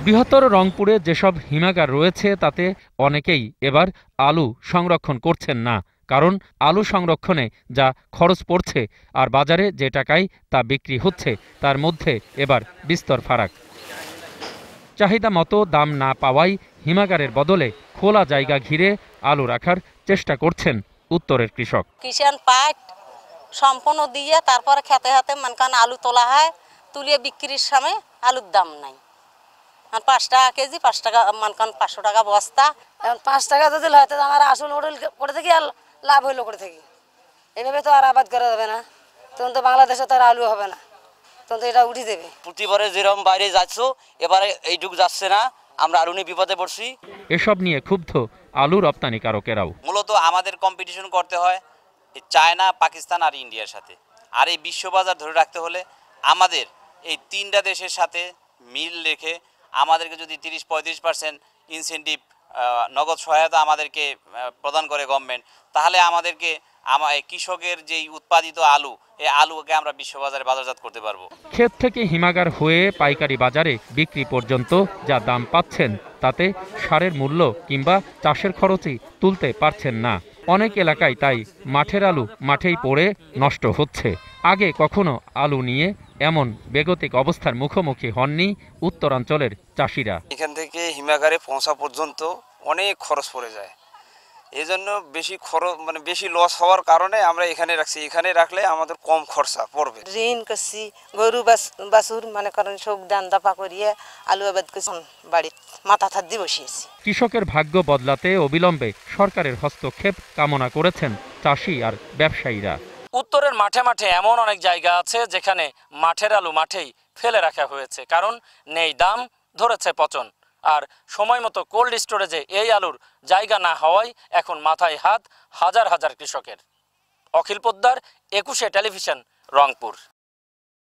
বৃহত্তর রংপুরে যেসব হিমাগার রয়েছে তাতে অনেকেই এবার আলু সংরক্ষণ করছেন না, কারণ আলু সংরক্ষণে যা খরচ পড়ছে আর বাজারে যে টাকায় তা বিক্রি হচ্ছে তার মধ্যে এবার বিস্তর ফারাক। চাহিদা মতো দাম না পাওয়ায় হিমাগারের বদলে খোলা জায়গা ঘিরে আলু রাখার চেষ্টা করছেন উত্তরের কৃষক। কিষান পাট সম্পূর্ণ দিয়ে তারপরে খেতে হাতে মানকান আলু তোলা হয়, তুলিয়ে বিক্রির সময় আলুর দাম নাই। 5 টাকা কেজি, 5 টাকা মানকান 500 টাকা বস্তা। 5 টাকা যদি হয়তো আমার আসল হোটেল করে থাকি আর লাভ হইলো করে থাকি। এভাবে তো আর আবাদ করা যাবে না, তখন তো বাংলাদেশে তো আর আলু হবে না, তখন তো এটা উঠে দেবে। প্রতিবারে যেরকম বাইরে যাচ্ছ এবারে এইটুকু যাচ্ছে না, আমরা আলু নিয়ে বিপদে পড়ছি। এসব নিয়ে ক্ষুব্ধ আলু রপ্তানিকারকেরাও। মূলত আমাদের কম্পিটিশন করতে হয় চায়না, পাকিস্তান আর ইন্ডিয়ার সাথে। আর এই বিশ্ববাজার ধরে রাখতে হলে আমাদের এই 3টা দেশের সাথে মিল রেখে আমাদেরকে যদি 30-35% ইনসেন্টিভ নগদ সহায়তা আমাদেরকে প্রদান করে গভর্নমেন্ট, তাহলে আমাদেরকে কৃষকের যেই উৎপাদিত আলু, এই আলুকে আমরা বিশ্ববাজারে বাজারজাত করতে পারবো। ক্ষেত থেকে হিমাগার হয়ে পাইকারি বাজারে বিক্রি পর্যন্ত যা দাম পাচ্ছেন তাতে সারের মূল্য কিংবা চাষের খরচই তুলতে পারছেন না। অনেক এলাকায় তাই মাঠের আলু মাঠেই পড়ে নষ্ট হচ্ছে। আগে কখনো আলু নিয়ে এমন বেগতিক অবস্থার মুখোমুখি হননি উত্তরাঞ্চলের চাষিরা। এখান থেকে হিমাগারে পৌঁছা পর্যন্ত অনেক খরচ পড়ে যায়, এজন্য বেশি খরচ বেশি লস হওয়ার কারণে আমরা এখানে রাখছি। এখানে রাখলে আমাদের কম খরচা পড়বে। ঋণ করছি, গরু বাছুর মনে করেন সব দান দাপা করিয়ে আলু আবাদ করছি, বাড়ির মাথা থাদ দিয়ে বসিয়েছি। কৃষকের ভাগ্য বদলাতে অবিলম্বে সরকারের হস্তক্ষেপ কামনা করেছেন চাষি আর ব্যবসায়ীরা। উত্তরের মাঠে মাঠে এমন অনেক জায়গা আছে যেখানে মাঠের আলু মাঠেই ফেলে রাখা হয়েছে, কারণ নেই দাম, ধরেছে পচন। আর সময় মতো কোল্ড স্টোরেজে এই আলুর জায়গা না হওয়ায় এখন মাথায় হাত হাজার হাজার কৃষকের। অখিল পোদ্দার, 21 টেলিভিশন, রংপুর।